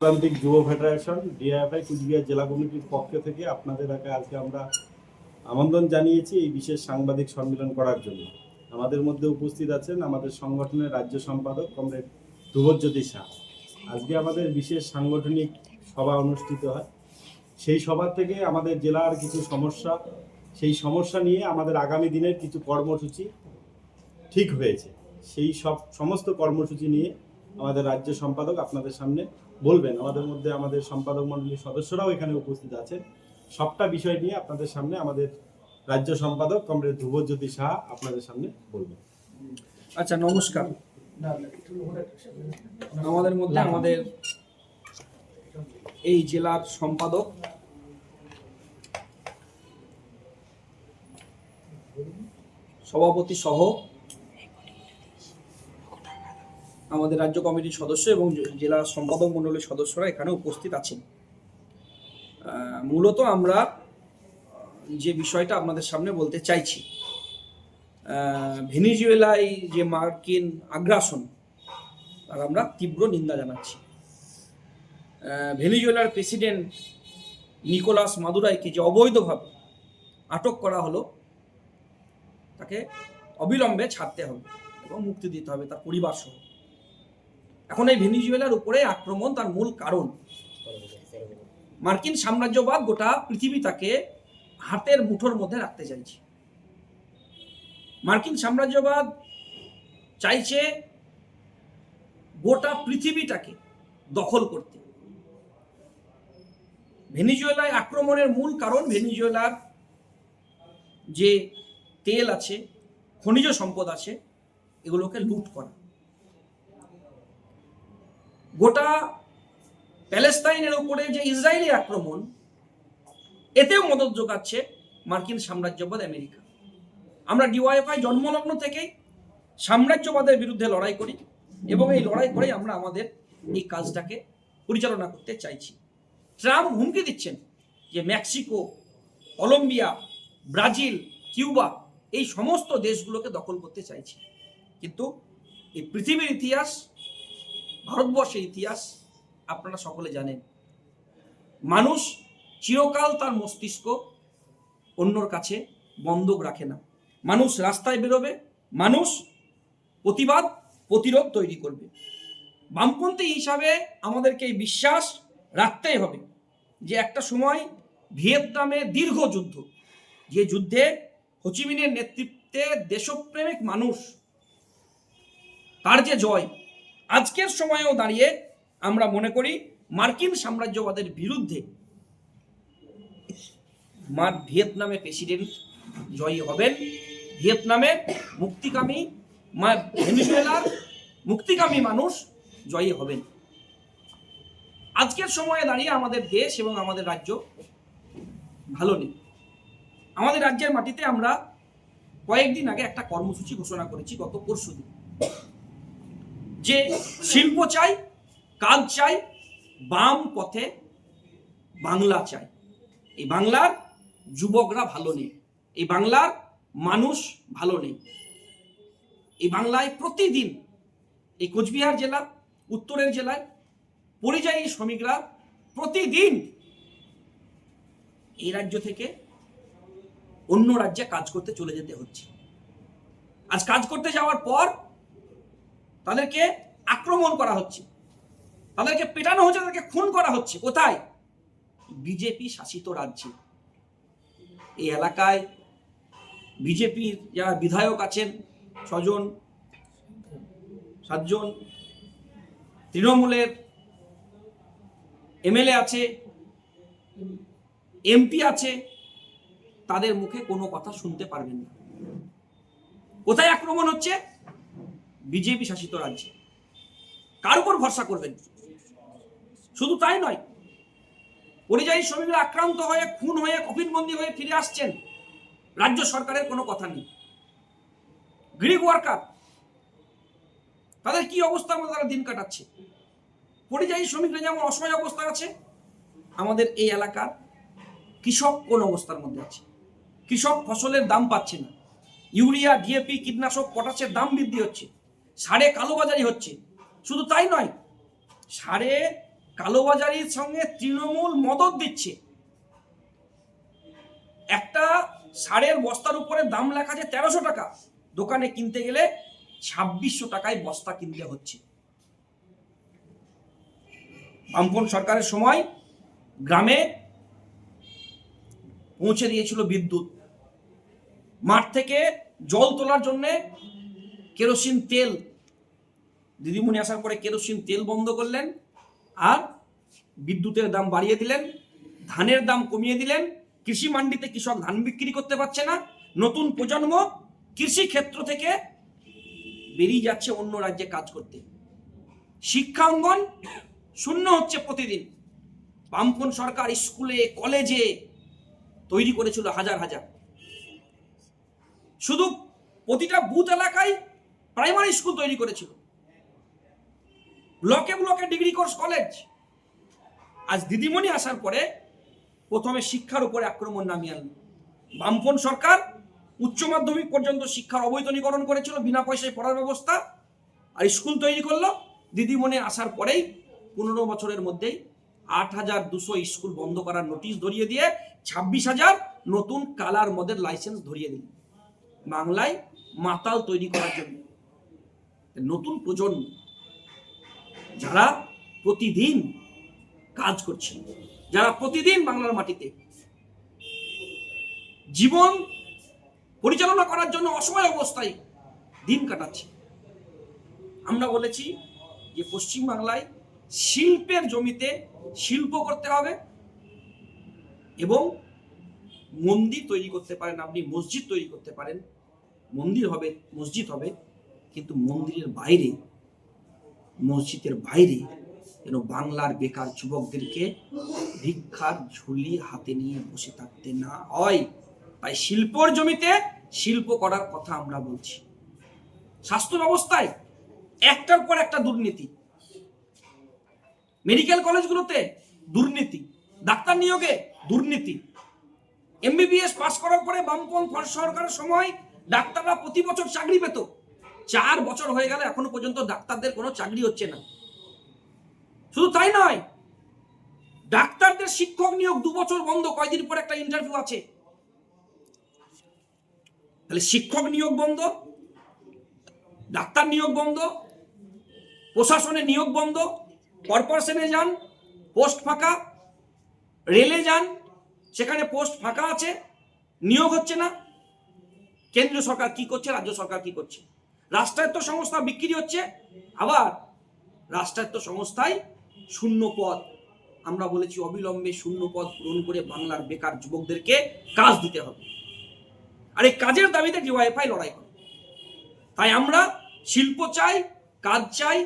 প্রান্তিক যুব federation DIFI Cooch Behar জেলা কমিটির পক্ষ থেকে আপনাদের এলাকায় আজকে আমরা আমন্ত্রণ জানিয়েছি এই বিশেষ সাংবাদিক সম্মেলন করার জন্য। আমাদের মধ্যে উপস্থিত আছেন আমাদের সংগঠনের রাজ্য সম্পাদক কমরেড ধ্রুবজ্যোতি শাহ। আজকে আমাদের বিশেষ সাংগঠনিক সভা অনুষ্ঠিত হয়। সেই সভা থেকে আমাদের জেলার কিছু সমস্যা, সেই সমস্যা নিয়ে আমাদের আগামী দিনের কিছু কর্মসূচি ঠিক হয়েছে। সেই সমস্ত কর্মসূচি নিয়ে আমাদের রাজ্য সম্পাদক আপনাদের সামনে বলবেন। আমাদের মধ্যে আমাদের সম্পাদক মণ্ডলীর সদস্যরাও এখানে উপস্থিত আছেন। সবটা বিষয় নিয়ে আপনাদের সামনে আমাদের রাজ্য সম্পাদক কমরেড ধ্রুবজ্যোতি শাহ আপনাদের সামনে বলবেন। আচ্ছা, নমস্কার। আমাদের মধ্যে আমাদের এই জেলার সম্পাদক সভাপতি সহ আমাদের রাজ্য কমিটির সদস্য এবং জেলা সম্পাদক মণ্ডলীর সদস্যরা এখানে উপস্থিত আছেন। মূলত আমরা যে বিষয়টা আপনাদের সামনে বলতে চাইছি, ভেনিজুয়েলায় যে মার্কিন আগ্রাসন, তার আমরা তীব্র নিন্দা জানাচ্ছি। ভেনিজুয়েলার প্রেসিডেন্ট নিকোলাস মাদুরাইকে যে অবৈধভাবে আটক করা হলো, তাকে অবিলম্বে ছাড়তে হবে এবং মুক্তি দিতে হবে তার পরিবার সহ। এখন এই ভেনিজুয়েলার উপরে আক্রমণ, তার মূল কারণ মার্কিন সাম্রাজ্যবাদ গোটা পৃথিবীটাকে হাতের মুঠোর মধ্যে রাখতে চাইছে। মার্কিন সাম্রাজ্যবাদ চাইছে গোটা পৃথিবীটাকে দখল করতে। ভেনিজুয়েলায় আক্রমণের মূল কারণ ভেনিজুয়েলার যে তেল আছে, খনিজ সম্পদ আছে, এগুলোকে লুট করা। গোটা প্যালেস্তাইনের উপরে যে ইসরায়েলি আক্রমণ, এতেও মদত যোগাচ্ছে মার্কিন সাম্রাজ্যবাদ আমেরিকা। আমরা ডিওয়াইএফআই জন্মলগ্ন থেকেই সাম্রাজ্যবাদের বিরুদ্ধে লড়াই করি এবং এই লড়াই করে আমরা আমাদের এই কাজটাকে পরিচালনা করতে চাইছি। ট্রাম্প হুমকি দিচ্ছেন যে মেক্সিকো, কলম্বিয়া, ব্রাজিল, কিউবা, এই সমস্ত দেশগুলোকে দখল করতে চাইছে। কিন্তু এই পৃথিবীর ইতিহাস, ভারতবর্ষের ইতিহাস আপনারা সকলে জানেন। মানুষ চিরকাল তার মস্তিষ্ক অন্যর কাছে বন্ধক রাখে না। মানুষ রাস্তায় বেরোবে, মানুষ প্রতিবাদ প্রতিরোধ তৈরি করবে। বামপন্থী হিসাবে আমাদেরকে এই বিশ্বাস রাখতেই হবে যে একটা সময় ভিয়েতনামে দীর্ঘ যুদ্ধ, যে যুদ্ধে হোচিমিনের নেতৃত্বে দেশপ্রেমিক মানুষ, তার যে জয়, আজকের সময়েও দাঁড়িয়ে আমরা মনে করি মার্কিন সাম্রাজ্যবাদের বিরুদ্ধে ভিয়েতনামের প্রেসিডেন্ট জয়ী হবেন। ভিয়েতনামের মুক্তিকামী, ভেনিজুয়েলার মুক্তিকামী মানুষ জয়ী হবেন। আজকের সময়ে দাঁড়িয়ে আমাদের দেশ এবং আমাদের রাজ্য ভালো নেই। আমাদের রাজ্যের মাটিতে আমরা কয়েকদিন আগে একটা কর্মসূচি ঘোষণা করেছি, গত পরশুদিন, যে শিল্প চাই, কাজ চাই, বাম পথে বাংলা চাই। এই বাংলার যুবকরা ভালো নেই, এই বাংলার মানুষ ভালো নেই। এই বাংলায় প্রতিদিন, এই কোচবিহার জেলা, উত্তরের জেলায় পরিযায়ী শ্রমিকরা প্রতিদিন এই রাজ্য থেকে অন্য রাজ্যে কাজ করতে চলে যেতে হচ্ছে। আজ কাজ করতে যাওয়ার পর তাদেরকে আক্রমণ করা হচ্ছে, তাদেরকে পেটানো হচ্ছে, তাদেরকে খুন করা হচ্ছে। কোথায়? বিজেপি শাসিত রাজ্যে। এই এলাকায় বিজেপির যারা বিধায়ক আছেন 6 জন, 7 জন, তৃণমূলের এমএলএ আছে, এমপি আছে, তাদের মুখে কোনো কথা শুনতে পারবেন না। কোথায় আক্রমণ হচ্ছে? বিজেপি শাসিত রাজ্যে। কার উপর ভরসা করবেন? শুধু তাই নয়, পরিযায়ী শ্রমিকরা আক্রান্ত হয়ে, খুন হয়ে, কফিনবন্দি হয়ে ফিরে আসছেন, রাজ্য সরকারের কোনো কথা নেই। গ্রিক ওয়ার্কার, তাদের কি অবস্থার মধ্যে তারা দিন কাটাচ্ছে। পরিযায়ী শ্রমিকরা যেমন অসহায় অবস্থা আছে, আমাদের এই এলাকার কৃষক কোন অবস্থার মধ্যে আছে। কৃষক ফসলের দাম পাচ্ছে না, ইউরিয়া, ডিএপি, কীটনাশক, পটাশের দাম বৃদ্ধি হচ্ছে, সারে কালোবাজারি হচ্ছে। শুধু তাই নয়, সারে কালোবাজারির সঙ্গে তৃণমূল মদত দিচ্ছে। একটা সারের বস্তার উপরে দাম লেখা আছে 1300 টাকা, দোকানে কিনতে গেলে 2600 টাকায় বস্তা কিনতে হচ্ছে। বামপন্থী সরকারের সময় গ্রামে পৌঁছে দিয়েছিল বিদ্যুৎ, মাঠ থেকে জল তোলার জন্য কেরোসিন তেল, দিদিমণি আসার পরে কেরোসিন তেল বন্ধ করলেন আর বিদ্যুতের দাম বাড়িয়ে দিলেন, ধানের দাম কমিয়ে দিলেন। কৃষি মান্ডিতে কৃষক ধান বিক্রি করতে পারছে না, নতুন প্রজন্ম কৃষি ক্ষেত্র থেকে বেরিয়ে যাচ্ছে অন্য রাজ্যে কাজ করতে। শিক্ষা অঙ্গন শূন্য হচ্ছে প্রতিদিন। বামপন্থী সরকার স্কুলে কলেজে তৈরি করেছিল হাজার হাজার, শুধু প্রতিটা বুথ এলাকায় প্রাইমারি স্কুল তৈরি করেছিল, ব্লকে ব্লকে ডিগ্রি কোর্স কলেজ। আজ দিদিমণি আসার পরে প্রথমে শিক্ষার উপরে আক্রমণ নামিয়ে আনল। বামপন্থী সরকার উচ্চ মাধ্যমিক পর্যন্ত শিক্ষার অবৈতনীকরণ করেছিল, বিনা পয়সায় পড়ার ব্যবস্থা, আর স্কুল তৈরি করলো। দিদিমণি আসার পরেই 15 বছরের মধ্যেই 8200 স্কুল বন্ধ করার নোটিশ ধরিয়ে দিয়ে 26,000 নতুন কালার মদের লাইসেন্স ধরিয়ে দিল, বাংলায় মাতাল তৈরি করার জন্য। নতুন প্রজন্ম যারা প্রতিদিন কাজ করছে, যারা প্রতিদিন বাংলার মাটিতে জীবন পরিচালনা করার জন্য অসহায় অবস্থায় দিন কাটাচ্ছে। আমরা বলেছি যে পশ্চিম বাংলায় শিল্পের জমিতে শিল্প করতে হবে এবং মন্দির তৈরি করতে পারেন, আপনি মসজিদ তৈরি করতে পারেন, মন্দির হবে, মসজিদ হবে, কিন্তু মন্দিরের বাইরে, মসজিদের বাইরে যেন বাংলার বেকার যুবকদেরকে ভিক্ষার ঝুলি হাতে নিয়ে বসে থাকতে না হয়। তাই শিল্পর জমিতে শিল্প করার কথা আমরা বলছি। স্বাস্থ্য ব্যবস্থায় একটার পর একটা দুর্নীতি, মেডিকেল কলেজগুলোতে দুর্নীতি, ডাক্তার নিয়োগে দুর্নীতি। এমবিবিএস পাস করার পরে বামপন্থী সরকারের সময় ডাক্তাররা প্রতি বছর চাকরি পেত, 4 বছর হয়ে গেল এখনো পর্যন্ত ডাক্তারদের কোনো চাকরি হচ্ছে না। শুধু তাই নয়, ডাক্তারদের শিক্ষক নিয়োগ 2 বছর বন্ধ, কয়দিন পর একটা ইন্টারভিউ আছে। তাহলে শিক্ষক নিয়োগ বন্ধ, ডাক্তার নিয়োগ বন্ধ, প্রশাসনে নিয়োগ বন্ধ, কর্পোরেশনে যান পোস্ট ফাঁকা, রেলে যান সেখানে পোস্ট ফাঁকা আছে, নিয়োগ হচ্ছে না। কেন্দ্রীয় সরকার কি করছে, রাজ্য সরকার কি করছে? রাষ্ট্রায়ত্ত সংস্থা বিক্রি হচ্ছে, আবার রাষ্ট্রায়ত্ত সংস্থায় শূন্য পদ। আমরা বলেছি অবিলম্বে শূন্য পদ পূরণ করে বাংলার বেকার যুবকদেরকে কাজ দিতে হবে, আর এই কাজের দাবিতে ডিওয়াইএফআই লড়াই করে। তাই আমরা শিল্প চাই, কাজ চাই,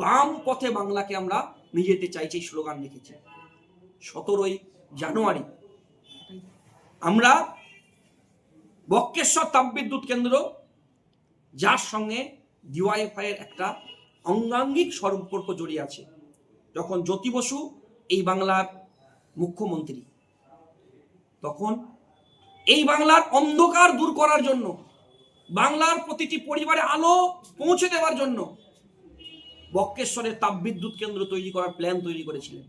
বাম পথে বাংলাকে আমরা নিয়ে যেতে চাইছি, স্লোগান লিখেছি। 17 জানুয়ারি আমরা বক্রেশ্বর তাপবিদ্যুৎ কেন্দ্র, যার সঙ্গে ডিওয়াইএফআই এর একটা অঙ্গাঙ্গিক সম্পর্ক জড়িয়ে আছে। যখন জ্যোতি বসু এই বাংলার মুখ্যমন্ত্রী, তখন এই বাংলার অন্ধকার দূর করার জন্য, বাংলার প্রতিটি পরিবারে আলো পৌঁছে দেওয়ার জন্য বক্রেশ্বরের তাপবিদ্যুৎ কেন্দ্র তৈরি করার প্ল্যান তৈরি করেছিলেন।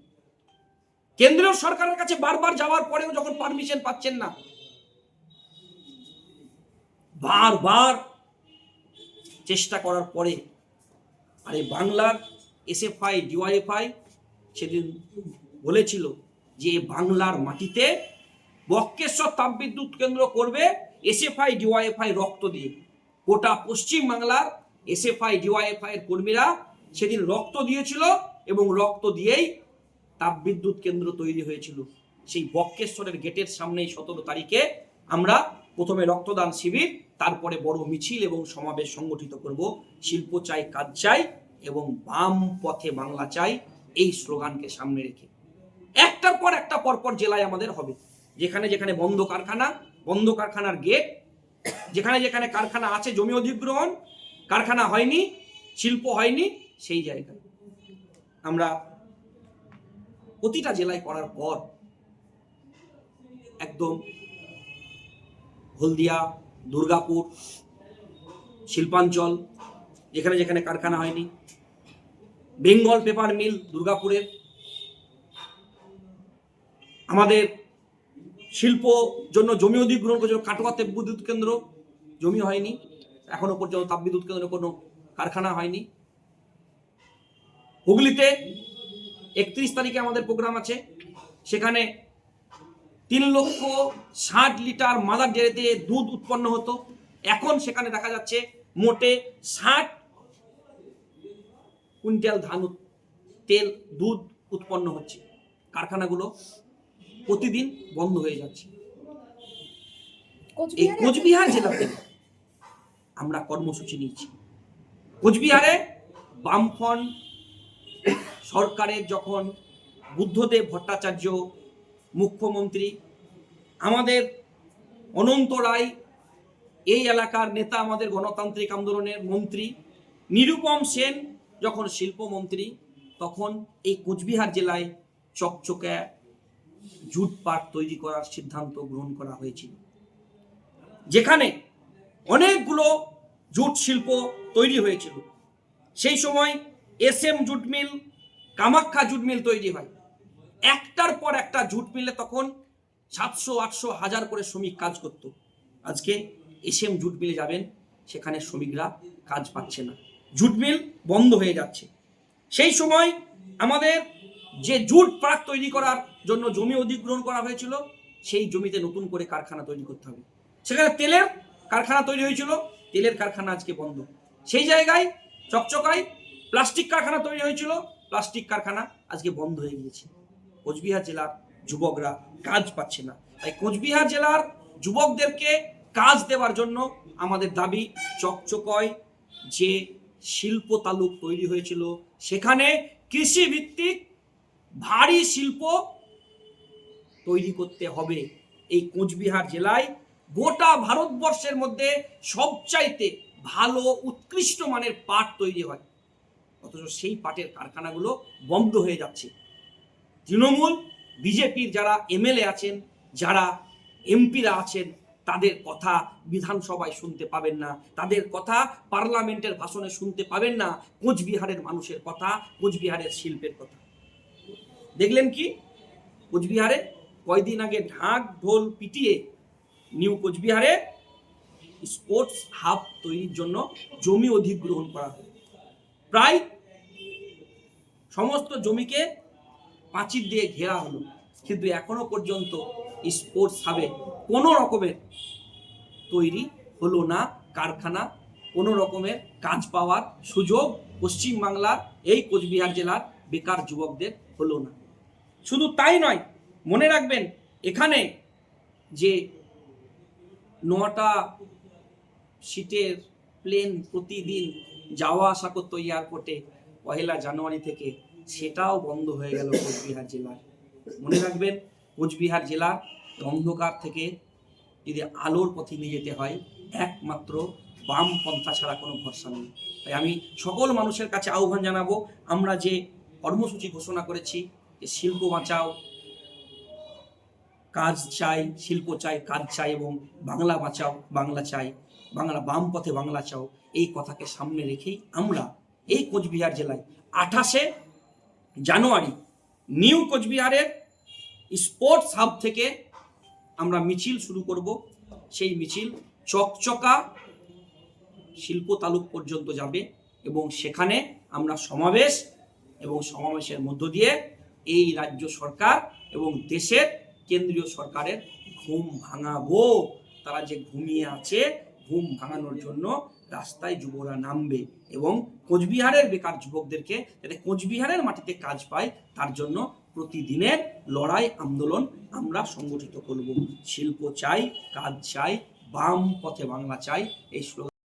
কেন্দ্রীয় সরকারের কাছে বারবার যাওয়ার পরেও যখন পারমিশন পাচ্ছেন না, বারবার চেষ্টা করার পরে, আরে বাংলার এসএফআই ডিওয়াইএফআই সেদিন বলেছিল যে বাংলার মাটিতে বক্রেশ্বর তাপবিদ্যুৎ কেন্দ্র করবে এসএফআই ডিওয়াইএফআই রক্ত দিয়ে। গোটা পশ্চিম বাংলার এসএফআই ডিওয়াইএফআই এর কর্মীরা সেদিন রক্ত দিয়েছিল এবং রক্ত দিয়েই তাপবিদ্যুৎ কেন্দ্র তৈরি হয়েছিল। সেই বক্রেশ্বরের গেটের সামনেই 17 তারিখে আমরা প্রথমে রক্তদান শিবির, তারপরে বড় মিছিল এবং সমাবেশ সংগঠিত করব। শিল্প চাই, কাজ চাই এবং বাম পথে বাংলা চাই, এই স্লোগানকে সামনে রেখে একটার পর একটা পরপর জেলায় আমাদের হবে। যেখানে যেখানে বন্ধ কারখানা, বন্ধ কারখানার গেট, যেখানে যেখানে কারখানা আছে জমি অধিগ্রহণ, কারখানা হয়নি, শিল্প হয়নি, সেই জায়গায় আমরা প্রতিটা জেলায় করার পর একদম হলদিয়া, দুর্গাপুর, শিল্পাঞ্চল, যেখানে যেখানে কারখানা হয়নি, বেঙ্গল পেপার মিল দুর্গাপুরের, আমাদের শিল্প জন্য জমি অধিগ্রহণ করেছিল কাটোয়া তাপবিদ্যুৎ কেন্দ্র, জমি হয়নি এখনো পর্যন্ত, তাপবিদ্যুৎ কেন্দ্রে কোনো কারখানা হয়নি। হুগলিতে 31 তারিখে আমাদের প্রোগ্রাম আছে, সেখানে 3,60,000 লিটার মাদার ডেয়ারিতে দুধ উৎপন্ন হতো, এখন সেখানে দেখা যাচ্ছে মোটে 60 কুইন্টাল তেল দুধ উৎপন্ন হচ্ছে। কারখানাগুলো প্রতিদিন বন্ধ হয়ে যাচ্ছে। এই কোচবিহার জেলাতে আমরা কর্মসূচি নিয়েছি। কোচবিহারে বামফ্রন্ট সরকারের যখন বুদ্ধদেব ভট্টাচার্য মুখ্যমন্ত্রী, আমাদের অনন্ত রায় এই এলাকার নেতা, আমাদের গণতান্ত্রিক আন্দোলনের মন্ত্রী নিরুপম সেন যখন শিল্পমন্ত্রী, তখন এই কোচবিহার জেলায় চকচকে জুট পাট তৈরি করার সিদ্ধান্ত গ্রহণ করা হয়েছিল, যেখানে অনেকগুলো জুট শিল্প তৈরি হয়েছিল। সেই সময় SM jute mill, Kamakhya jute mill তৈরি হয়। একটার পর একটা জুট মিলে তখন 700, 800, 1000 করে শ্রমিক কাজ করত। আজকে SM জুট মিলে যাবেন, সেখানে শ্রমিকরা কাজ পাচ্ছে না, জুট মিল বন্ধ হয়ে যাচ্ছে। সেই সময় আমাদের যে জুট পাট তৈরি করার জন্য জমি অধিগ্রহণ করা হয়েছিল, সেই জমিতে নতুন করে কারখানা তৈরি করতে হবে। সেখানে তেলের কারখানা তৈরি হয়েছিল, তেলের কারখানা আজকে বন্ধ। সেই জায়গায় চকচকায় প্লাস্টিক কারখানা তৈরি হয়েছিল, প্লাস্টিক কারখানা আজকে বন্ধ হয়ে গিয়েছে। কোচবিহার জেলার যুবকরা কাজ পাচ্ছে না। তাই কোচবিহার জেলার যুবকদেরকে কাজ দেওয়ার জন্য আমাদের দাবি, চকচকায় যে শিল্প তালুক তৈরি হয়েছিল, সেখানে কৃষি ভিত্তিক ভারী শিল্প তৈরি করতে হবে। এই কোচবিহার জেলায় গোটা ভারতবর্ষের মধ্যে সবচাইতে ভালো উৎকৃষ্ট মানের পাট তৈরি হয়, অথচ সেই পাটের কারখানাগুলো বন্ধ হয়ে যাচ্ছে। তৃণমূল বিজেপির যারা MLA আছেন, যারা MPরা আছেন, তাদের কথা বিধানসভায় শুনতে পাবেন না, তাদের কথা পার্লামেন্টের ভাষণে শুনতে পাবেন না। কোচবিহারের মানুষের কথা, কোচবিহারের শিল্পের কথা দেখলেন কি? কোচবিহারে কয়দিন আগে ঢাক ঢোল পিটিয়ে নিউ কোচবিহারে স্পোর্টস হাব তৈরির জন্য জমি অধিগ্রহণ করা হয়। প্রায় সমস্ত জমিকে পাঁচিল দিয়ে ঘেরা হলো, কিন্তু এখনো পর্যন্ত স্পোর্টস হাবে কোনো রকমের তৈরি হলো না কারখানা, কোনো রকমের কাজ পাওয়ার সুযোগ পশ্চিমবাংলার এই কোচবিহার জেলার বেকার যুবকদের হলো না। শুধু তাই নয়, মনে রাখবেন এখানে যে 9টা সিটের প্লেন প্রতিদিন যাওয়া আসা করতো এয়ারপোর্টে 1 জানুয়ারি থেকে, সেটাও বন্ধ হয়ে গেল কোচবিহার জেলার। মনে রাখবেন, কোচবিহার জেলার অন্ধকার থেকে যদি আলোর পথে নিয়ে যেতে হয়, একমাত্র বাম পন্থা ছাড়া কোনো ভরসা নেই। তাই আমি সকল মানুষের কাছে আহ্বান জানাবো, আমরা যে কর্মসূচি ঘোষণা করেছি, যে শিল্প বাঁচাও, কাজ চাই, শিল্প চাই, কাজ চাই, এবং বাংলা বাঁচাও, বাংলা চাই, বাংলা বাম পথে বাংলা চাও, এই কথাকে সামনে রেখেই আমরা এই কোচবিহার জেলায় 28শে জানুয়ারি নিউ কোচবিহারের স্পোর্টস হাব থেকে আমরা মিছিল শুরু করব। সেই মিছিল চকচকা শিল্প তালুক পর্যন্ত যাবে, এবং সেখানে আমরা সমাবেশ, এবং সমাবেশের মধ্য দিয়ে এই রাজ্য সরকার এবং দেশের কেন্দ্রীয় সরকারের ঘুম ভাঙাবো। তারা যে ঘুমিয়ে আছে, ঘুম ভাঙানোর জন্য রাস্তায় যুবরা নামবে, এবং কোচবিহারের বেকার যুবকদেরকে যাতে কোচবিহারের মাটিতে কাজ পায়, তার জন্য প্রতিদিনের লড়াই আন্দোলন আমরা সংগঠিত করব। শিল্প চাই, কাজ চাই, বাম পথে বাংলা চাই, এই স্লোগান